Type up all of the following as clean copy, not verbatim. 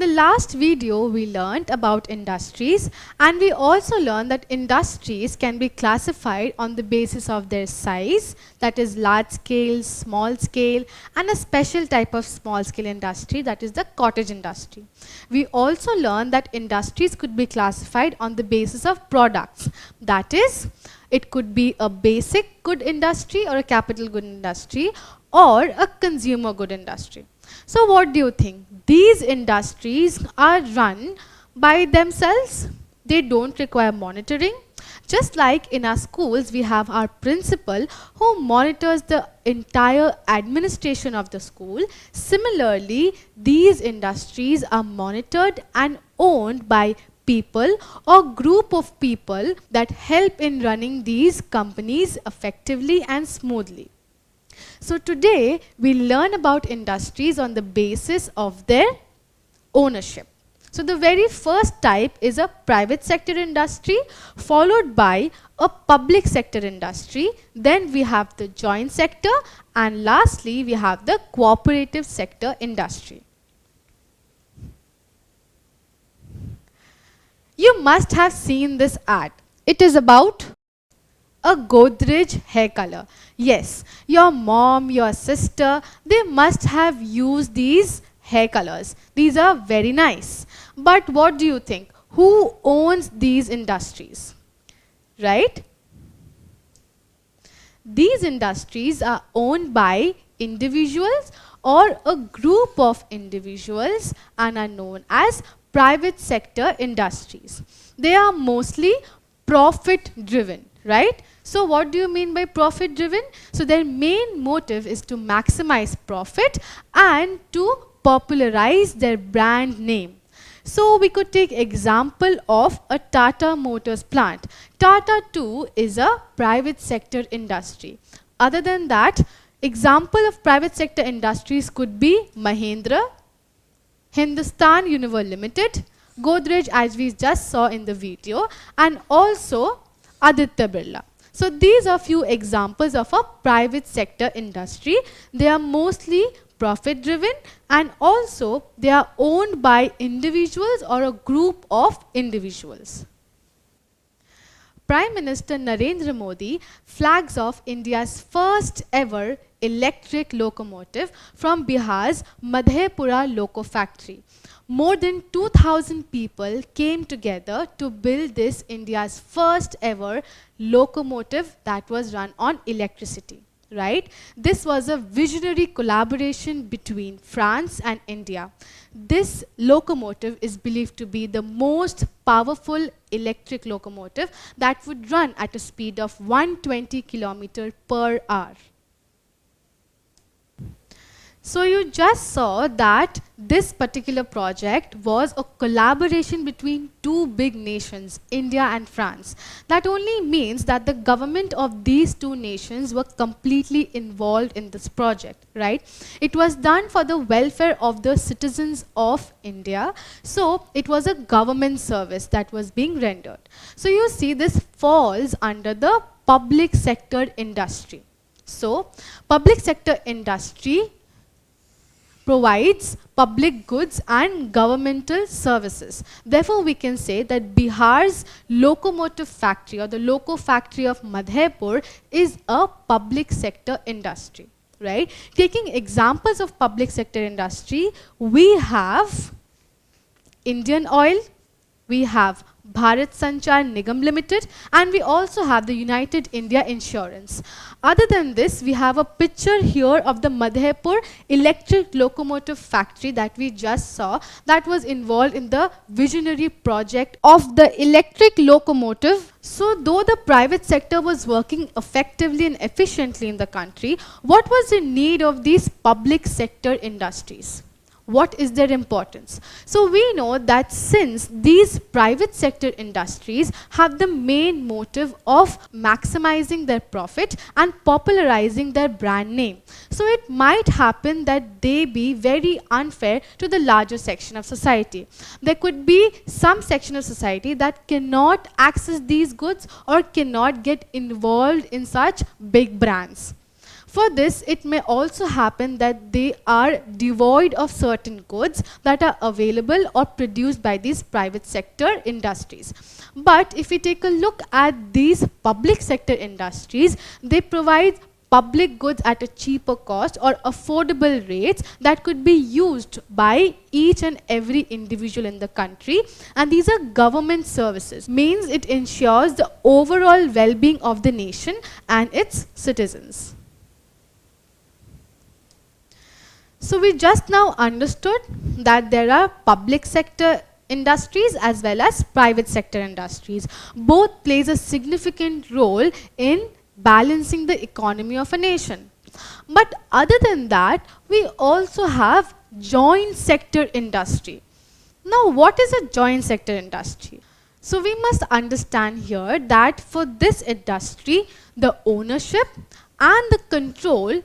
the last video, we learned about industries, and we also learned that industries can be classified on the basis of their size, that is large scale, small scale, and a special type of small scale industry, that is the cottage industry. We also learned that industries could be classified on the basis of products, that is, it could be a basic good industry or a capital good industry or a consumer good industry. So what do you think? These industries are run by themselves. They don't require monitoring. Just like in our schools, we have our principal who monitors the entire administration of the school. Similarly, these industries are monitored and owned by people or group of people that help in running these companies effectively and smoothly. So today we learn about industries on the basis of their ownership. So the very first type is a private sector industry, followed by a public sector industry. Then we have the joint sector, and lastly we have the cooperative sector industry. You must have seen this ad. It is about a Godrej hair color. Yes, your mom, your sister, they must have used these hair colors. These are very nice. But what do you think? Who owns these industries? Right? These industries are owned by individuals or a group of individuals and are known as private sector industries. They are mostly profit driven, right? So what do you mean by profit driven? So their main motive is to maximize profit and to popularize their brand name. So we could take example of a Tata Motors plant. Tata too is a private sector industry. Other than that, example of private sector industries could be Mahindra, Hindustan Unilever Limited, Godrej as we just saw in the video, and also Aditya Birla. So these are few examples of a private sector industry. They are mostly profit driven and also they are owned by individuals or a group of individuals. Prime Minister Narendra Modi flags off India's first ever electric locomotive from Bihar's Madhepura Loco Factory. More than 2,000 people came together to build this India's first ever locomotive that was run on electricity, right? This was a visionary collaboration between France and India. This locomotive is believed to be the most powerful electric locomotive that would run at a speed of 120 km per hour. So you just saw that this particular project was a collaboration between two big nations, India and France. That only means that the government of these two nations were completely involved in this project, right? It was done for the welfare of the citizens of India. So it was a government service that was being rendered. So you see this falls under the public sector industry. So public sector industry provides public goods and governmental services. Therefore, we can say that Bihar's locomotive factory or the loco factory of Madhepur is a public sector industry, right? Taking examples of public sector industry, we have Indian Oil, we have Bharat Sanchar Nigam Limited, and we also have the United India Insurance. Other than this, we have a picture here of the Madhepur electric locomotive factory that we just saw that was involved in the visionary project of the electric locomotive. So though the private sector was working effectively and efficiently in the country, what was the need of these public sector industries? What is their importance? So we know that since these private sector industries have the main motive of maximizing their profit and popularizing their brand name, so it might happen that they be very unfair to the larger section of society. There could be some section of society that cannot access these goods or cannot get involved in such big brands. For this, it may also happen that they are devoid of certain goods that are available or produced by these private sector industries. But if we take a look at these public sector industries, they provide public goods at a cheaper cost or affordable rates that could be used by each and every individual in the country, and these are government services, means it ensures the overall well-being of the nation and its citizens. So we just now understood that there are public sector industries as well as private sector industries. Both plays a significant role in balancing the economy of a nation. But other than that, we also have joint sector industry. Now, what is a joint sector industry? So we must understand here that for this industry, the ownership and the control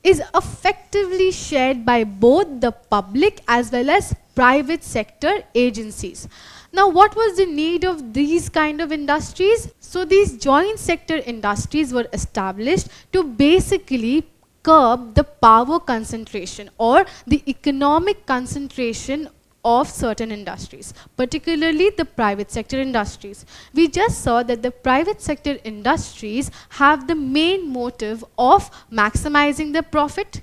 is effectively shared by both the public as well as private sector agencies. Now, what was the need of these kind of industries? So these joint sector industries were established to basically curb the power concentration or the economic concentration of certain industries, particularly the private sector industries. We just saw that the private sector industries have the main motive of maximizing the profit.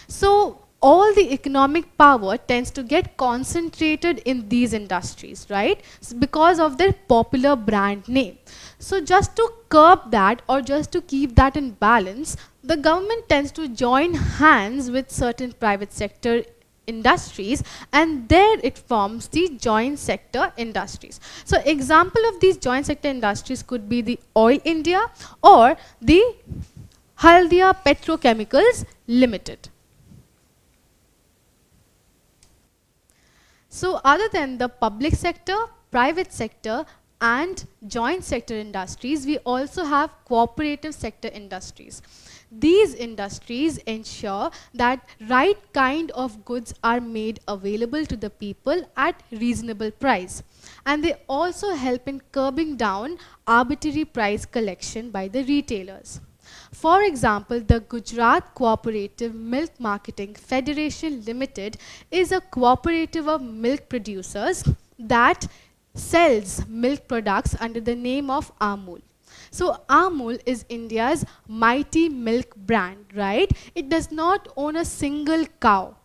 So all the economic power tends to get concentrated in these industries, right? Because of their popular brand name. So just to curb that or just to keep that in balance, the government tends to join hands with certain private sector industries, and there it forms the joint sector industries. So example of these joint sector industries could be the Oil India or the Haldia Petrochemicals Limited. So other than the public sector, private sector and joint sector industries, we also have cooperative sector industries. These industries ensure that right kind of goods are made available to the people at reasonable price. And they also help in curbing down arbitrary price collection by the retailers. For example, the Gujarat Cooperative Milk Marketing Federation Limited is a cooperative of milk producers that sells milk products under the name of Amul. So Amul is India's mighty milk brand, right? It does not own a single cow,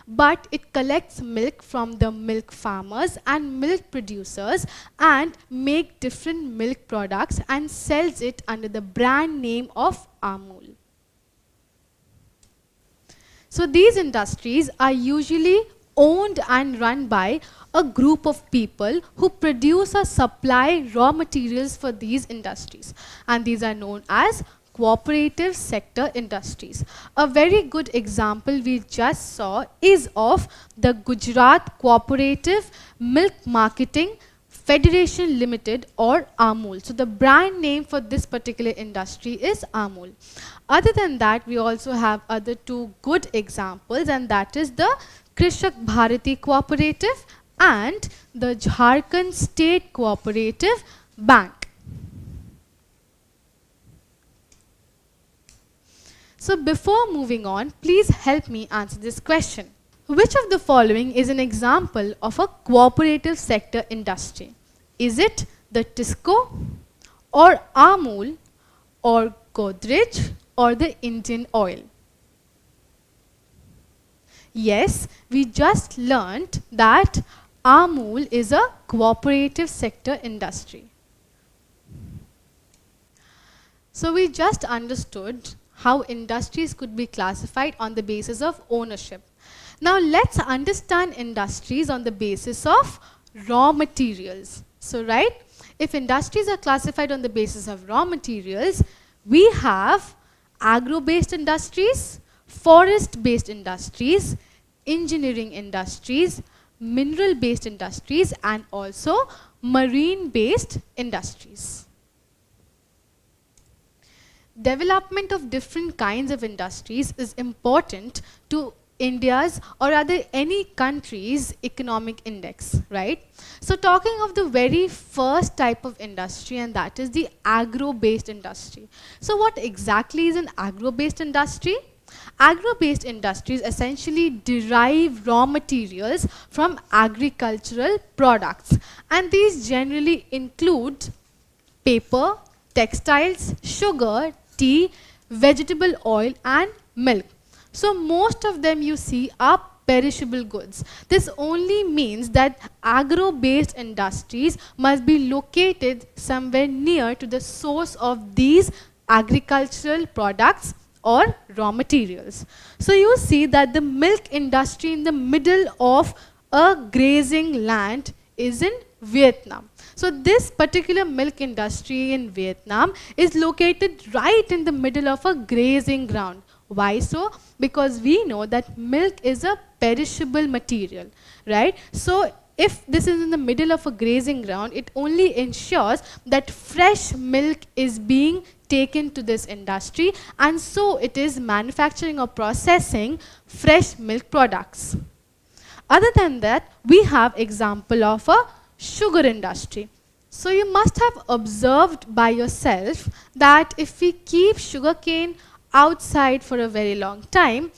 but it collects milk from the milk farmers and milk producers and make different milk products and sells it under the brand name of Amul. So these industries are usually owned and run by a group of people who produce or supply raw materials for these industries, and these are known as cooperative sector industries. A very good example we just saw is of the Gujarat Cooperative Milk Marketing Federation Limited or Amul. So the brand name for this particular industry is Amul. Other than that, we also have other two good examples, and that is the Krishak Bharati Cooperative and the Jharkhand State Cooperative Bank. So before moving on, please help me answer this question. Which of the following is an example of a cooperative sector industry? Is it the Tisco or Amul or Godrej or the Indian Oil? Yes, we just learnt that Amul is a cooperative sector industry. So we just understood how industries could be classified on the basis of ownership. Now let's understand industries on the basis of raw materials. So right, if industries are classified on the basis of raw materials, we have agro-based industries, forest-based industries, engineering industries, mineral-based industries, and also marine-based industries. Development of different kinds of industries is important to India's or rather any country's economic index, right? So talking of the very first type of industry, and that is the agro-based industry. So what exactly is an agro-based industry? Agro-based industries essentially derive raw materials from agricultural products, and these generally include paper, textiles, sugar, tea, vegetable oil and milk. So most of them you see are perishable goods. This only means that agro-based industries must be located somewhere near to the source of these agricultural products or raw materials. So you see that the milk industry in the middle of a grazing land is in Vietnam. So this particular milk industry in Vietnam is located right in the middle of a grazing ground. Why so? Because we know that milk is a perishable material, right? So if this is in the middle of a grazing ground, it only ensures that fresh milk is being taken to this industry, and so it is manufacturing or processing fresh milk products. Other than that, we have example of a sugar industry. So you must have observed by yourself that if we keep sugarcane outside for a very long time,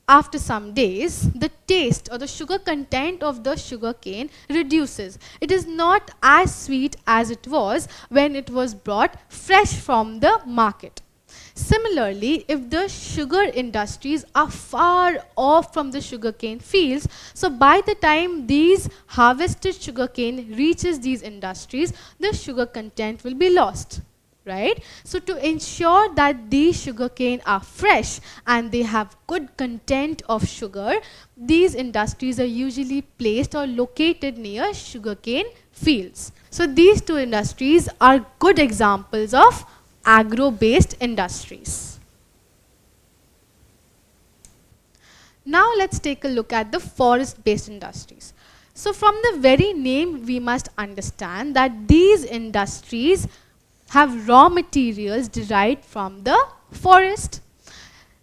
after some days, the taste or the sugar content of the sugarcane reduces. It is not as sweet as it was when it was brought fresh from the market. Similarly, if the sugar industries are far off from the sugarcane fields, so by the time these harvested sugarcane reaches these industries, the sugar content will be lost, right? So to ensure that these sugarcane are fresh and they have good content of sugar, these industries are usually placed or located near sugarcane fields. So these two industries are good examples of agro-based industries. Now let's take a look at the forest-based industries. So from the very name, we must understand that these industries have raw materials derived from the forest.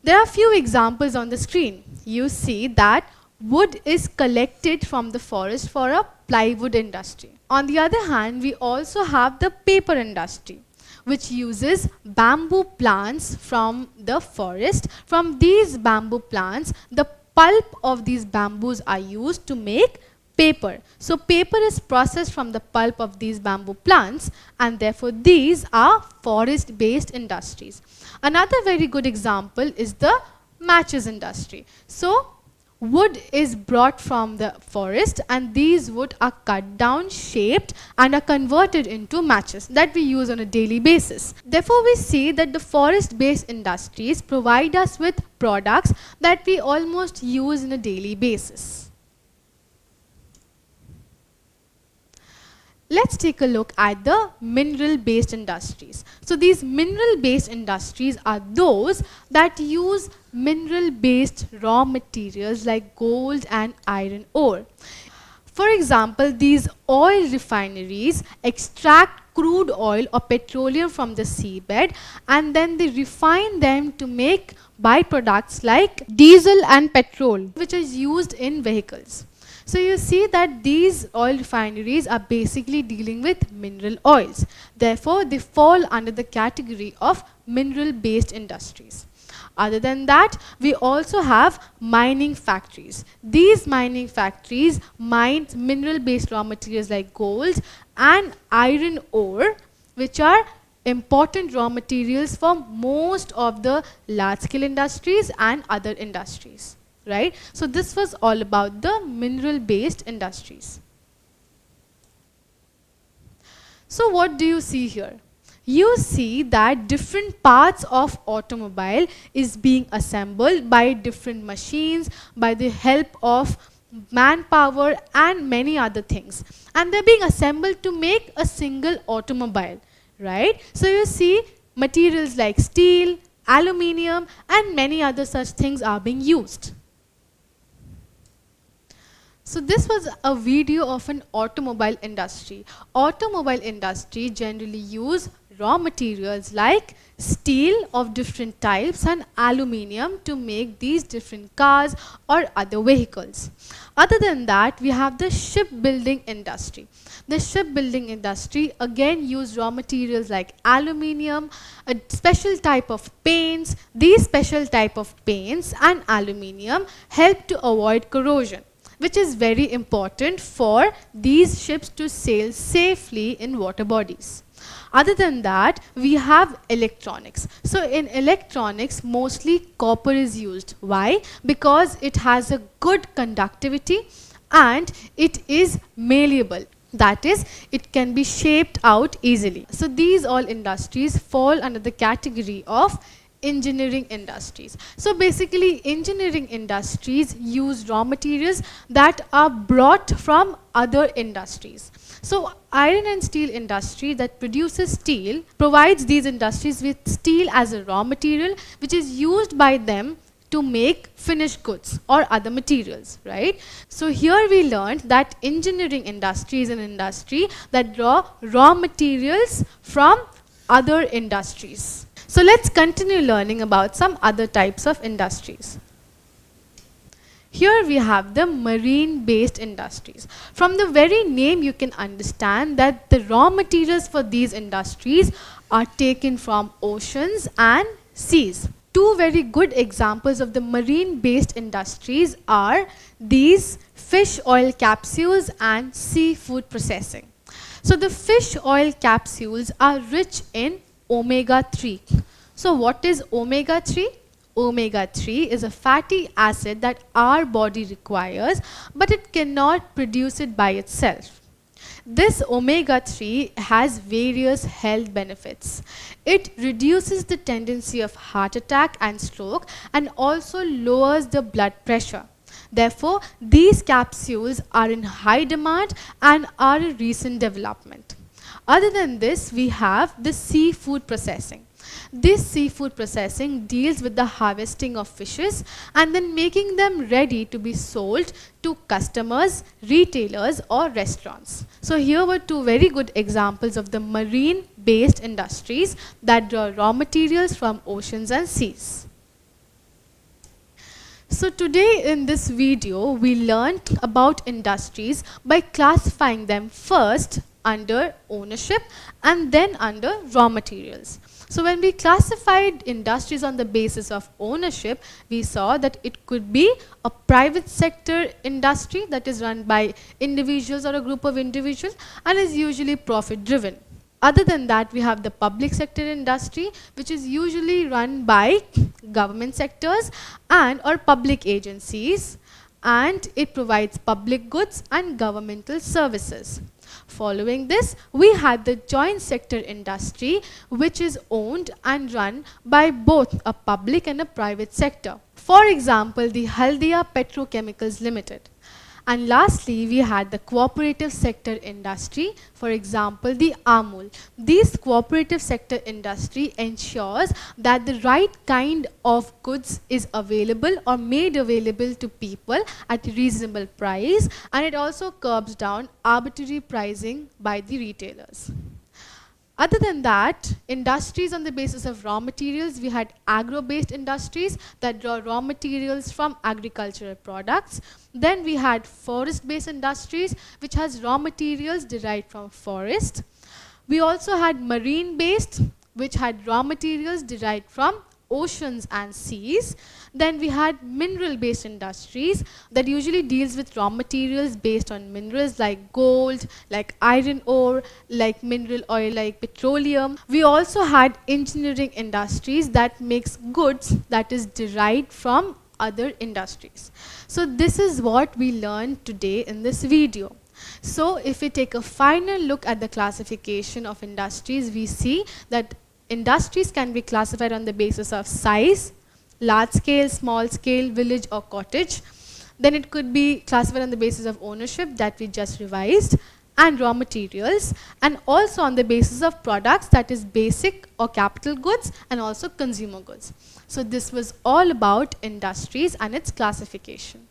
There are a few examples on the screen. You see that wood is collected from the forest for a plywood industry. On the other hand, we also have the paper industry, which uses bamboo plants from the forest. From these bamboo plants, the pulp of these bamboos are used to make paper. So paper is processed from the pulp of these bamboo plants, and therefore these are forest-based industries. Another very good example is the matches industry. So wood is brought from the forest, and these wood are cut down, shaped and are converted into matches that we use on a daily basis. Therefore, we see that the forest-based industries provide us with products that we almost use on a daily basis. Let's take a look at the mineral-based industries. So these mineral-based industries are those that use mineral-based raw materials like gold and iron ore. For example, these oil refineries extract crude oil or petroleum from the seabed, and then they refine them to make byproducts like diesel and petrol, which is used in vehicles. So you see that these oil refineries are basically dealing with mineral oils. Therefore, they fall under the category of mineral-based industries. Other than that, we also have mining factories. These mining factories mine mineral-based raw materials like gold and iron ore, which are important raw materials for most of the large-scale industries and other industries. Right? So this was all about the mineral-based industries. So what do you see here? You see that different parts of automobile is being assembled by different machines, by the help of manpower and many other things. And they're being assembled to make a single automobile, right? So you see materials like steel, aluminium and many other such things are being used. So this was a video of an automobile industry. Automobile industry generally use raw materials like steel of different types and aluminium to make these different cars or other vehicles. Other than that, we have the shipbuilding industry. The shipbuilding industry again use raw materials like aluminium, a special type of paints. These special type of paints and aluminium help to avoid corrosion, which is very important for these ships to sail safely in water bodies. Other than that, we have electronics. So in electronics, mostly copper is used. Why? Because it has a good conductivity and it is malleable. That is, it can be shaped out easily. So these all industries fall under the category of engineering industries. So basically, engineering industries use raw materials that are brought from other industries. So iron and steel industry that produces steel provides these industries with steel as a raw material, which is used by them to make finished goods or other materials, right? So here we learned that engineering industry is an industry that draw raw materials from other industries. So let's continue learning about some other types of industries. Here we have the marine-based industries. From the very name you can understand that the raw materials for these industries are taken from oceans and seas. Two very good examples of the marine-based industries are these fish oil capsules and seafood processing. So the fish oil capsules are rich in omega-3. So what is omega-3? Omega-3 is a fatty acid that our body requires, but it cannot produce it by itself. This omega-3 has various health benefits. It reduces the tendency of heart attack and stroke and also lowers the blood pressure. Therefore, these capsules are in high demand and are a recent development. Other than this, we have the seafood processing. This seafood processing deals with the harvesting of fishes and then making them ready to be sold to customers, retailers or restaurants. So here were two very good examples of the marine-based industries that draw raw materials from oceans and seas. So today in this video, we learned about industries by classifying them first under ownership and then under raw materials. So when we classified industries on the basis of ownership, we saw that it could be a private sector industry that is run by individuals or a group of individuals and is usually profit driven. Other than that, we have the public sector industry, which is usually run by government sectors and or public agencies, and it provides public goods and governmental services. Following this, we had the joint sector industry, which is owned and run by both a public and a private sector. For example, the Haldia Petrochemicals Limited. And lastly, we had the cooperative sector industry, for example, the Amul. This cooperative sector industry ensures that the right kind of goods is available or made available to people at a reasonable price, and it also curbs down arbitrary pricing by the retailers. Other than that, industries on the basis of raw materials, we had agro-based industries that draw raw materials from agricultural products. Then we had forest-based industries, which has raw materials derived from forest. We also had marine-based, which had raw materials derived from oceans and seas. Then we had mineral-based industries that usually deals with raw materials based on minerals like gold, like iron ore, like mineral oil, like petroleum. We also had engineering industries that makes goods that is derived from other industries. So this is what we learned today in this video. So if we take a final look at the classification of industries, we see that industries can be classified on the basis of size, large scale, small scale, village or cottage. Then it could be classified on the basis of ownership that we just revised, and raw materials, and also on the basis of products, that is basic or capital goods and also consumer goods. So this was all about industries and its classification.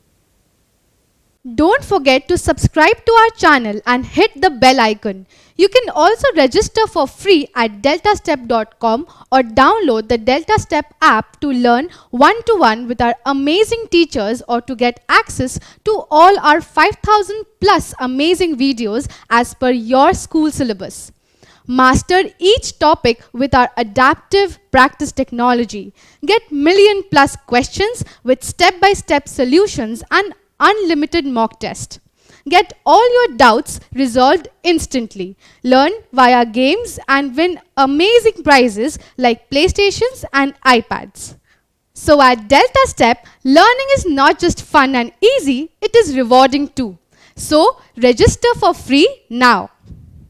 Don't forget to subscribe to our channel and hit the bell icon. You can also register for free at deltastep.com or download the DeltaStep app to learn one-to-one with our amazing teachers or to get access to all our 5,000 plus amazing videos as per your school syllabus. Master each topic with our adaptive practice technology. Get million plus questions with step-by-step solutions and unlimited mock test. Get all your doubts resolved instantly. Learn via games and win amazing prizes like PlayStations and iPads. So at DeltaStep, learning is not just fun and easy, it is rewarding too. So register for free now.